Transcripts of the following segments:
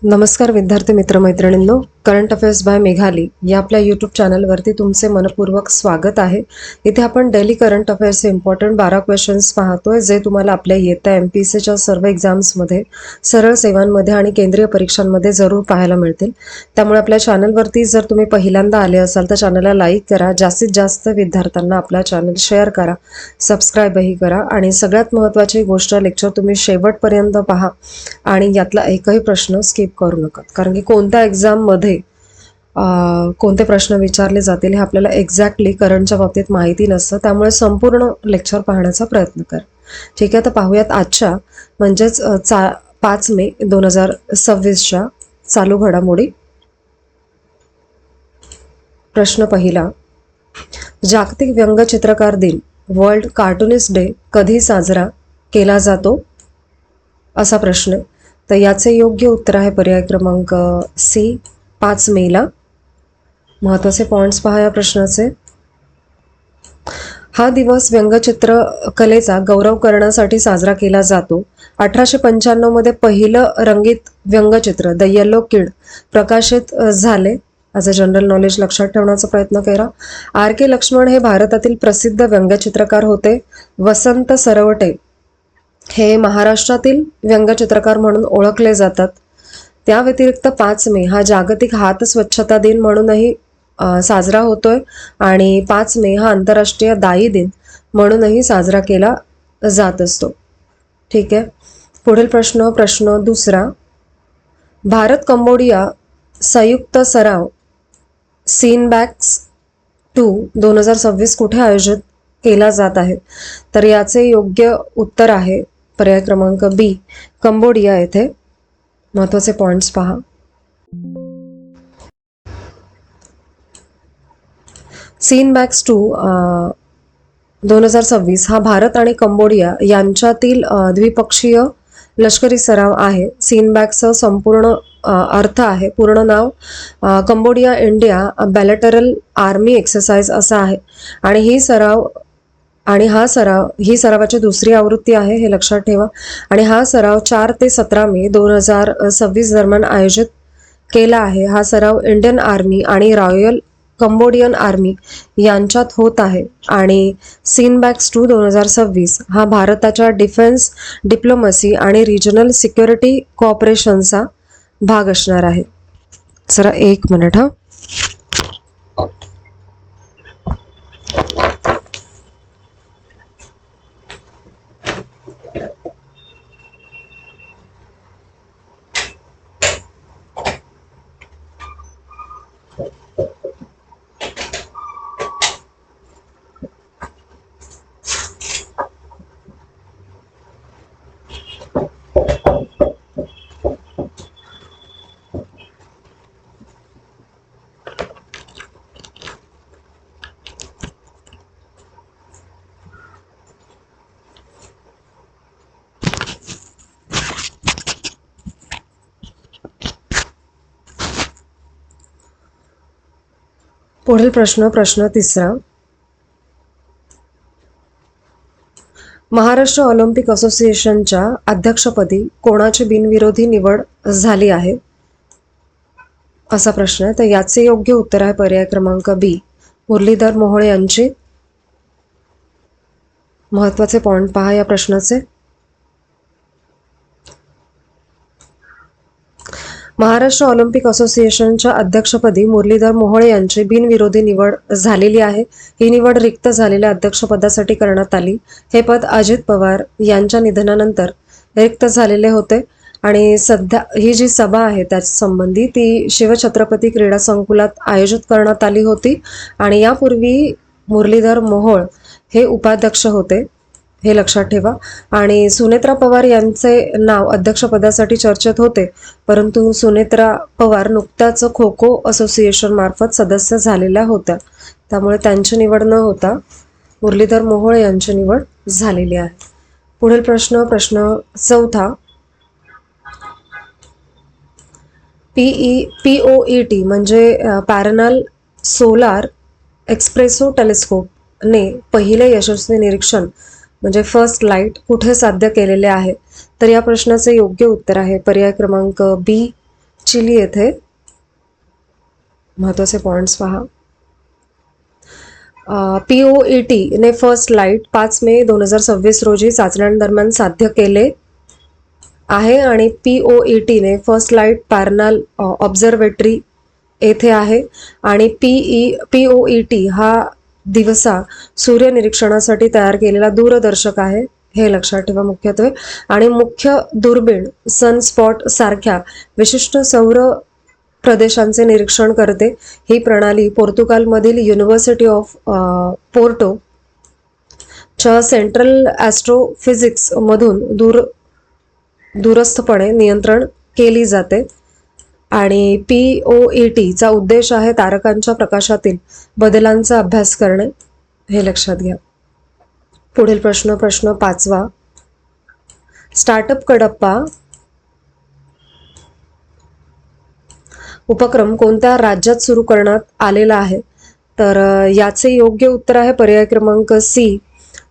नमस्कार विद्यार्थी मित्रमैत्रिणींनो, current affairs bye Meghali या आपल्या यूट्यूब चॅनलवरती तुमचे मनपूर्वक स्वागत आहे. इथे आपण डेली करंट अफेअर्सचे इम्पॉर्टंट 12 क्वेश्चन्स पाहतोय, जे तुम्हाला आपल्या येत्या MPSCच्या सर्व एक्झाम्समध्ये, सरळ सेवांमध्ये आणि केंद्रीय परीक्षांमध्ये जरूर पाहायला मिळतील. त्यामुळे आपल्या चॅनलवरती जर तुम्ही पहिल्यांदा आले असाल तर चॅनलला लाईक करा, जास्तीत जास्त विद्यार्थ्यांना आपला चॅनल शेअर करा, सबस्क्राईबही करा आणि सगळ्यात महत्त्वाची गोष्ट, लेक्चर तुम्ही शेवटपर्यंत पहा आणि यातला एकही प्रश्न स्किप करू नका. कारण की कोणत्या एक्झाममध्ये कोणते प्रश्न विचारले जातील हे आपल्याला एक्झॅक्टली करंटच्या बाबतीत माहिती नसतं. त्यामुळे संपूर्ण लेक्चर पाहण्याचा प्रयत्न कर. ठीक आहे, तर पाहूयात आजच्या म्हणजेच 5 मे 2026च्या चालू घडामोडी. प्रश्न पहिला, जागतिक व्यंगचित्रकार दिन वर्ल्ड कार्टुनिस्ट डे कधी साजरा केला जातो, असा प्रश्न आहे. तर याचे योग्य उत्तर आहे पर्याय क्रमांक सी, 5 मेला. महत्त्वाचे पॉइंट्स पहा या प्रश्नाचे. हा दिवस व्यंगचित्रकलेचा गौरव करण्यासाठी साजरा केला जातो. 1895 मध्ये पहिलं रंगीत व्यंगचित्र द येलो किड प्रकाशित झाले. ॲज अ जनरल नॉलेज लक्षात ठेवण्याचा प्रयत्न करा. R.K. लक्ष्मण हे भारतातील प्रसिद्ध व्यंगचित्रकार होते. वसंत सरवटे हे महाराष्ट्रातील व्यंगचित्रकार म्हणून ओळखले जातात. त्या व्यतिरिक्त 5 मे हा जागतिक हात स्वच्छता दिन म्हणूनही साजरा होतोय आणि 5 मे हा आंतरराष्ट्रीय दाई दिन म्हणूनही साजरा केला जात असतो. ठीक आहे, पुढील प्रश्न दुसरा, भारत कंबोडिया संयुक्त सराव सीनबॅक्स 2 2026 कुठे आयोजित केला जात आहे. तर याचे योग्य उत्तर आहे पर्याय क्रमांक बी, कंबोडिया येथे. महत्त्वाचे पॉइंट्स पहा. सीनबॅक्स 2 2026 हा भारत आणि कंबोडिया यांच्यातील द्विपक्षीय लष्करी सराव आहे. सीनबॅक्सचं संपूर्ण अर्थ आहे, पूर्ण नाव कंबोडिया इंडिया बॅलेटरल आर्मी एक्सरसाइज असा आहे आणि ही सरावाची दुसरी आवृत्ती आहे, हे लक्षात ठेवा. आणि हा सराव 4 ते 17 मे 2026 दरम्यान आयोजित केला आहे. हा सराव इंडियन आर्मी आणि रॉयल कंबोडियन आर्मी यांच्यात होत आहे आणि सीनबॅक्स 2 2026 हा भारताच्या डिफेन्स, डिप्लोमसी आणि रिजनल सिक्युरिटी कोऑपरेशनचा भाग असणार आहे. जरा एक मिनिट हा. पुढील प्रश्न तिसरा, महाराष्ट्र ऑलिम्पिक असोसिएशनच्या अध्यक्षपदी कोणाची बिनविरोधी निवड झाली आहे, असा प्रश्न आहे. तर याचे योग्य उत्तर आहे पर्याय क्रमांक बी, मुरलीधर मोहोळ यांची. महत्त्वाचे पॉइंट पहा या प्रश्नाचे. महाराष्ट्र ऑलिम्पिक असोसिएशनच्या अध्यक्षपदी मुरलीधर मोहोळ यांची बिनविरोधी निवड झालेली आहे. ही निवड रिक्त झालेल्या अध्यक्षपदासाठी करण्यात आली. हे पद अजित पवार यांच्या निधनानंतर रिक्त झालेले होते आणि सध्या ही जी सभा आहे त्याच्या संबंधी ती शिवछत्रपती क्रीडा संकुलात आयोजित करण्यात आली होती आणि यापूर्वी मुरलीधर मोहोळ हे उपाध्यक्ष होते, हे लक्षात ठेवा. आणि सुनेत्रा पवार यांचे नाव अध्यक्षपदासाठी चर्चेत होते, परंतु सुनेत्रा पवार नुकत्याच खो खो असोसिएशन मार्फत सदस्य झालेल्या होत्या, त्यामुळे त्यांची निवड न होता मुरलीधर मोहोळ यांची निवड झालेली आहे. पुढील प्रश्न चौथा, POET म्हणजे पॅरनल सोलार एक्सप्रेसो टेलिस्कोपने पहिले यशस्वी निरीक्षण म्हणजे फर्स्ट लाईट कुठे साध्य केलेले आहे. तर या प्रश्नाचे योग्य उत्तर आहे पर्याय क्रमांक बी, चिली येथे. महत्त्वाचे पॉइंट्स पहा. POET ने फर्स्ट लाईट 5 मे 2026 रोजी चाचण्यांदरम्यान साध्य केले आहे आणि POET ने फर्स्ट लाईट पॅरनल ऑब्झर्वेटरी येथे आहे आणि POET हा दिवसा सूर्यनिरीक्षणासाठी तयार केलेला दूरदर्शक आहे, हे लक्षात ठेवा मुख्यत्वे. आणि मुख्य दुर्बीण सनस्पॉट सारख्या विशिष्ट सौर प्रदेशांचे निरीक्षण करते. ही प्रणाली पोर्तुगालमधील युनिव्हर्सिटी ऑफ पोर्टो च्या सेंट्रल ॲस्ट्रोफिजिक्स मधून दूरस्थपणे नियंत्रण केली जाते. आणि POET चा उद्देश आहे तारकांच्या प्रकाशातील बदलांचा अभ्यास करणे, हे लक्षात घ्या. पुढील प्रश्न 5वा. स्टार्टअप कडप्पा उपक्रम कोणत्या राज्यात सुरू करण्यात आलेला आहे? तर याचे योग्य उत्तर आहे पर्याय क्रमांक C,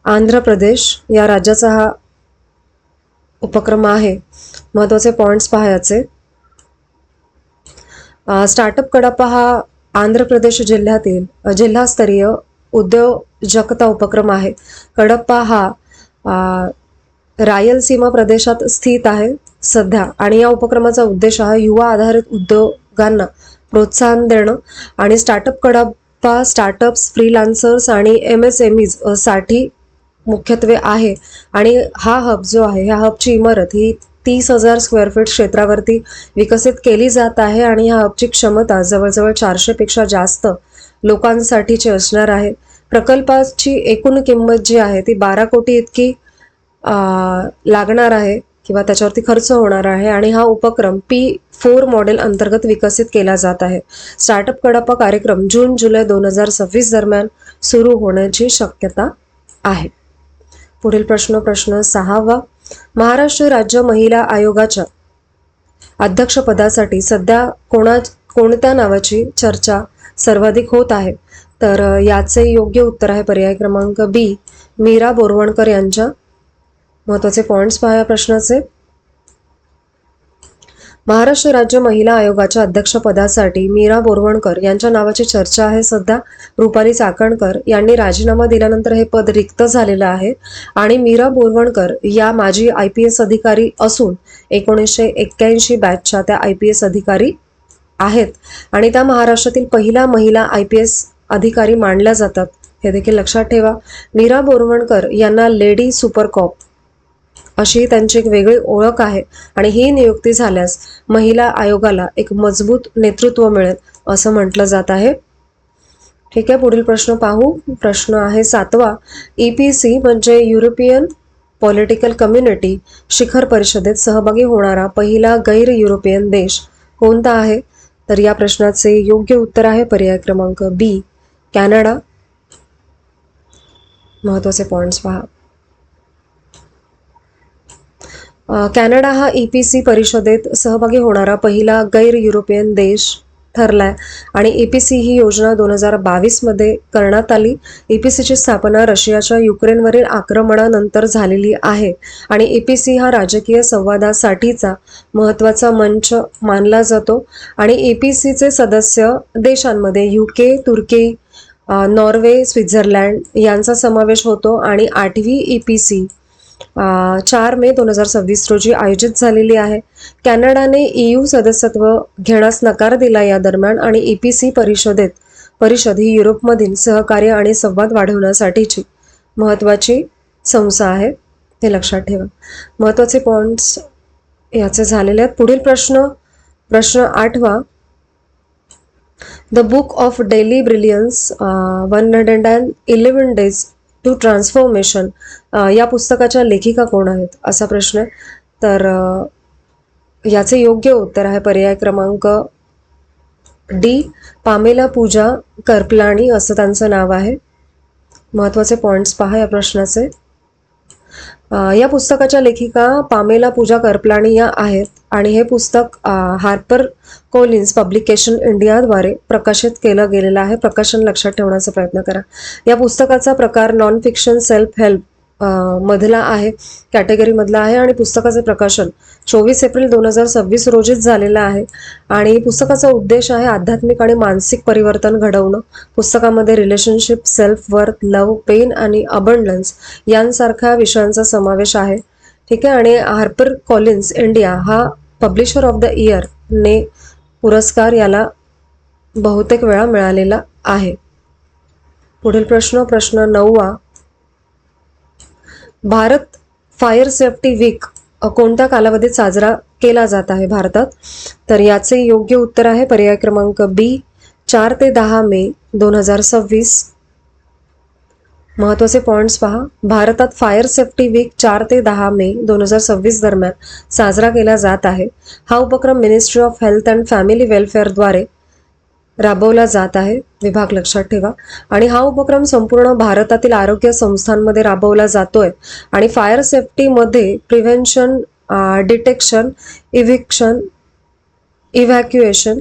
आंध्र प्रदेश या राज्याचा हा उपक्रम आहे. महत्त्वाचे पॉइंट्स पहा याचे. स्टार्टअप कडप्पा हा आंध्र प्रदेश जिल्ह्यातील जिल्हास्तरीय उद्योजकता उपक्रम आहे. कडप्पा हा रायलसीमा प्रदेशात स्थित आहे सध्या आणि या उपक्रमाचा उद्देश हा युवा आधारित उद्योगांना प्रोत्साहन देणं आणि स्टार्टअप कडप्पा स्टार्टअप्स, फ्रीलान्सर्स आणि MSMEs साठी मुख्यत्वे आहे. आणि हा हब जो आहे, ह्या हबची इमारत ही 30,000 स्क्वेअर फीट क्षेत्रावरती विकसित केली जात आहे आणि ह्या हबची क्षमता जवळजवळ 400 पेक्षा जास्त लोकांसाठीची असणार आहे. प्रकल्पाची एकूण किंमत जी आहे ती 12 कोटी इतकी लागणार आहे किंवा त्याच्यावरती खर्च होणार आहे आणि हा उपक्रम P4 मॉडेल अंतर्गत विकसित केला जात आहे. स्टार्टअप कडप्पा कार्यक्रम जून-जुलै 2026 दरम्यान सुरू होण्याची शक्यता आहे. पुढील प्रश्न 6वा. महाराष्ट्र राज्य महिला आयोगाच्या अध्यक्षपदासाठी सध्या कोणत्या नावाची चर्चा सर्वाधिक होत आहे? तर याचे योग्य उत्तर आहे पर्याय क्रमांक B, मीरा बोरवणकर यांच्या. महत्त्वाचे पॉइंट्स पहा या प्रश्नाचे. महाराष्ट्र राज्य महिला आयोगाच्या अध्यक्षपदासाठी मीरा बोरवणकर यांच्या नावाची चर्चा आहे सध्या. रुपाली चाकणकर यांनी राजीनामा दिल्यानंतर हे पद रिक्त झालेलं आहे आणि मीरा बोरवणकर या माजी IPS अधिकारी असून 1981 बॅचच्या त्या IPS अधिकारी आहेत आणि त्या महाराष्ट्रातील पहिल्या महिला IPS अधिकारी मानल्या जातात, हे देखील लक्षात ठेवा. मीरा बोरवणकर यांना लेडी सुपर कॉप अशी त्यांची एक वेगळी ओळख आहे आणि ही नियुक्ती झाल्यास महिला आयोगाला एक मजबूत नेतृत्व मिळेल असं म्हटलं जात आहे. ठीक आहे, पुढील प्रश्न पाहू. प्रश्न आहे 7वा. EPC म्हणजे युरोपियन पॉलिटिकल कम्युनिटी शिखर परिषदेत सहभागी होणारा पहिला गैर युरोपियन देश कोणता आहे? तर या प्रश्नाचे योग्य उत्तर आहे पर्याय क्रमांक B, कॅनडा. महत्त्वाचे पॉइंट्स पहा. कॅनडा हा EPC परिषदेत सहभागी होणारा पहिला गैर युरोपियन देश ठरलाय आणि EPC ही योजना 2022 मध्ये करण्यात आली. EPCची स्थापना रशियाच्या युक्रेनवरील आक्रमणानंतर झालेली आहे आणि EPC हा राजकीय संवादासाठीचा महत्त्वाचा मंच मानला जातो आणि EPCचे सदस्य देशांमध्ये UK, तुर्की, नॉर्वे, स्वित्झर्लंड यांचा समावेश होतो आणि 8वी EPC 4 मे 2026 रोजी आयोजित झालेली आहे. कॅनडाने EU सदस्यत्व घेण्यास नकार दिला या दरम्यान आणि EPC परिषद ही युरोपमधील सहकार्य आणि संवाद वाढवण्यासाठीची महत्त्वाची संस्था आहे, हे लक्षात ठेवा. महत्त्वाचे पॉइंट्स याचे झालेले आहेत. पुढील प्रश्न 8वा. The book of daily brilliance 111 days to transformation या पुस्तकाच्या लेखिका कोण आहेत असा प्रश्न आहे. तर याचे योग्य उत्तर आहे पर्याय क्रमांक D, पामेला पूजा करपलाणी असं त्यांचं नाव आहे. महत्त्वाचे पॉइंट्स पहा या प्रश्नाचे. या पुस्तकाच्या लेखिका पामेला पूजा करपलाणी या आहेत आणि हे पुस्तक हार्पर कोलिन्स पब्लिकेशन इंडियाद्वारे प्रकाशित केलं गेलेलं आहे. प्रकाशन लक्षात ठेवण्याचा प्रयत्न करा. या पुस्तकाचा प्रकार नॉन फिक्शन सेल्फ हेल्प मधला आहे, कॅटेगरीमधला आहे आणि पुस्तकाचे प्रकाशन 24 एप्रिल 2026 रोजीच झालेलं आहे. आणि पुस्तकाचा उद्देश आहे आध्यात्मिक आणि मानसिक परिवर्तन घडवणं. पुस्तकामध्ये relationship, self worth, love, pain आणि अबंडन्स यांसारख्या विषयांचा समावेश आहे. ठीक आहे. आणि हार्पर कॉलिन्स इंडिया हा पब्लिशर ऑफ द इयर ने पुरस्कार याला बहुतेक वेळा मिळालेला आहे. पुढील प्रश्न 9वा. भारत फायर सेफ्टी वीक कोणत्या कालावधीत साजरा केला जात आहे भारतात? तर याचे योग्य उत्तर आहे पर्याय क्रमांक बी, 4 ते 10 मे 2026. महत्त्वाचे पॉइंट्स पहा. भारतात फायर सेफ्टी वीक 4 ते 10 मे 2026 दरम्यान साजरा केला जात आहे. हा उपक्रम ministry of health and family वेलफेअरद्वारे राबवला जात आहे. विभाग लक्षात ठेवा. आणि हा उपक्रम संपूर्ण भारतातील आरोग्य संस्थांमध्ये राबवला जातोय. आणि फायर सेफ्टीमध्ये प्रिव्हेन्शन, डिटेक्शन, इव्हॅक्युएशन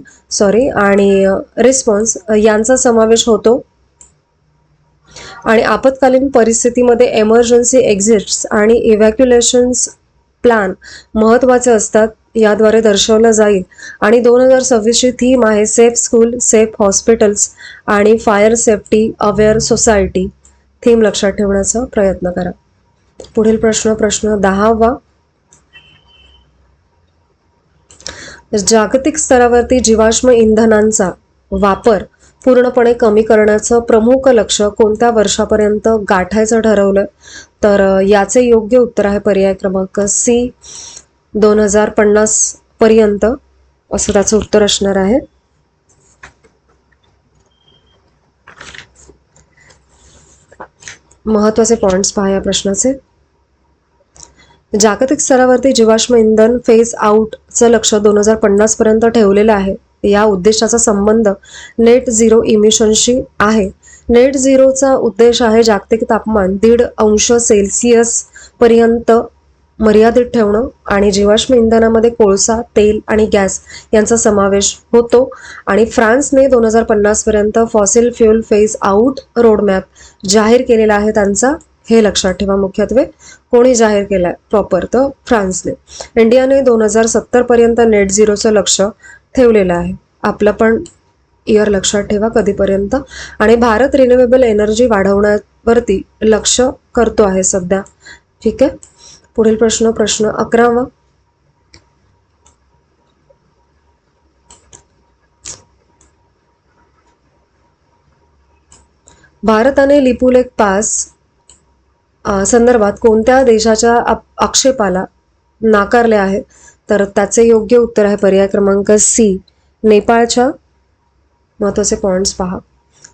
आणि रिस्पॉन्स यांचा समावेश होतो. आणि आपत्कालीन परिस्थितीमध्ये एमर्जन्सी एक्झिट्स आणि इव्हॅक्युलेशन्स प्लॅन महत्त्वाचे असतात, याद्वारे दर्शवलं जाईल. आणि 2026ची थीम आहे सेफ स्कूल, सेफ हॉस्पिटल्स आणि fire safety aware society. Theme लक्षात ठेवण्याचा प्रयत्न करा. पुढील प्रश्न 10वा. जागतिक स्तरावरती जीवाश्म इंधनांचा वापर पूर्णपणे कमी करण्याचं प्रमुख लक्ष्य कोणत्या वर्षापर्यंत गाठायचं ठरवलं? तर याचे योग्य उत्तर आहे पर्याय क्रमांक सी, 2050 पर्यंत असं त्याचं उत्तर असणार आहे. महत्त्वाचे पॉइंट्स पहा या प्रश्नाचे. जागतिक स्तरावरती जीवाश्म इंधन फेज आउटचं लक्ष्य 2050 पर्यंत ठेवलेलं आहे. या उद्देशाचा संबंध नेट झिरो इमिशनशी आहे. नेट झिरोचा उद्देश आहे जागतिक तापमान 1.5 सेल्सिअस पर्यंत मर्यादित ठेवणं. आणि जीवाश्म इंधनामध्ये कोळसा, तेल आणि गॅस यांचा समावेश होतो. आणि फ्रान्सने 2050 पर्यंत fossil fuel phase out roadmap जाहीर केलेला आहे त्यांचा. हे लक्षात ठेवा. मुख्यत्वे कोणी जाहीर केलाय प्रॉपर? तर फ्रान्सने. इंडियाने 2070 पर्यंत नेट झिरोचं लक्ष ठेवलेलं आहे. आपलं पण इयर लक्षात ठेवा कधीपर्यंत. आणि भारत रिन्युएबल एनर्जी वाढवण्यावरती लक्ष करतो आहे सध्या. ठीक आहे. पुढील प्रश्न 11वा. भारताने लिपुलेख पास संदर्भात कोणत्या देशाच्या आक्षेपाला नाकारले आहे? तर त्याचे योग्य उत्तर आहे पर्याय क्रमांक सी, नेपाळच्या. महत्त्वाचे पॉइंट्स पहा.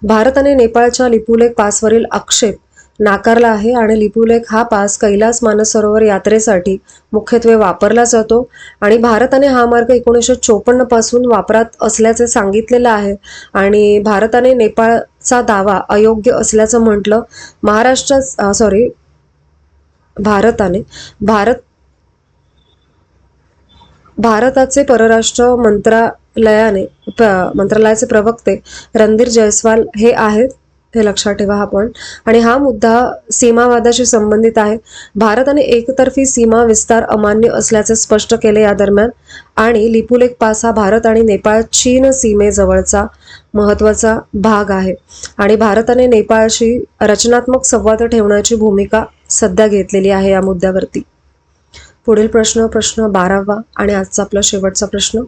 भारताने नेपाळच्या लिपुलेख पासवरील आक्षेप नाकारला आहे. आणि लिपुलेख हा पास कैलास मानसरोवर यात्रेसाठी मुख्यत्वे वापरला जातो. आणि भारताने हा मार्ग 1954 पासून वापरात असल्याचे सांगितलेलं आहे. आणि भारताने नेपाळचा दावा अयोग्य असल्याचं म्हटलं. भारताचे परराष्ट्र मंत्रालयाचे प्रवक्ते रणधीर जयस्वाल हे आहेत. हे लक्षात ठेवा हा पॉइंट. आणि हा मुद्दा सीमावादाशी संबंधित आहे. भारताने एकतर्फी सीमा विस्तार अमान्य असल्याचे स्पष्ट केले या दरम्यान. आणि लिपुलेख पास हा भारत आणि नेपाळ चीन सीमेजवळचा महत्त्वाचा भाग आहे. आणि भारताने नेपाळशी रचनात्मक संवाद ठेवण्याची भूमिका सध्या घेतलेली आहे या मुद्द्यावरती. पुढील प्रश्न 12वा आणि आजचा आपला शेवटचा प्रश्न.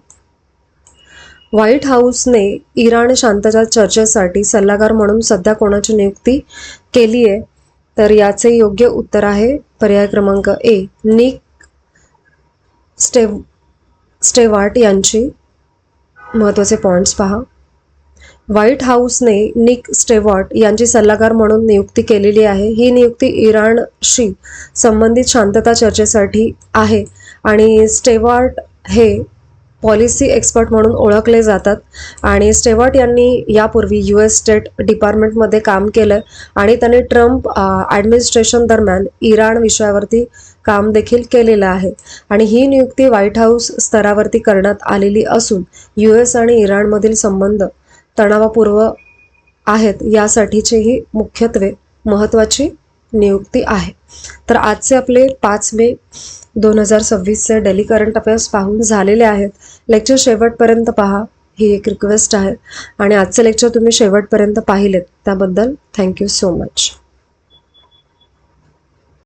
व्हाईट हाऊसने इराण शांतता चर्चेसाठी सल्लागार म्हणून सध्या कोणाची नियुक्ती केली आहे? तर याचे योग्य उत्तर आहे पर्याय क्रमांक ए, निक स्टेवार्ट यांची. महत्त्वाचे पॉइंट्स पहा. व्हाईट हाऊसने निक स्टेवार्ट यांची सल्लागार म्हणून नियुक्ती केलेली आहे. ही नियुक्ती इराणशी संबंधित शांतता चर्चेसाठी आहे. आणि स्टेवार्ट हे पॉलिसी एक्सपर्ट म्हणून ओळखले जातात. आणि स्टेवार्ट यांनी यापूर्वी US स्टेट डिपार्टमेंटमध्ये काम केलं. आणि त्यांनी ट्रम्प ॲडमिनिस्ट्रेशन दरम्यान इराण विषयावरती काम देखील केलेलं आहे. आणि ही नियुक्ती व्हाईट हाऊस स्तरावरती करण्यात आलेली असून US आणि इराणमधील संबंध तणावपूर्ण आहेत यासाठीची ही मुख्यत्वे महत्त्वाची नियुक्ती आहे. तर आजचे आपले 5 मे 2026चे डेली करंट अफेअर्स पाहून झालेले आहेत. लेक्चर शेवटपर्यंत पहा, ही एक रिक्वेस्ट आहे. आणि आजचं लेक्चर तुम्ही शेवटपर्यंत पाहिलेत त्याबद्दल थँक्यू सो मच.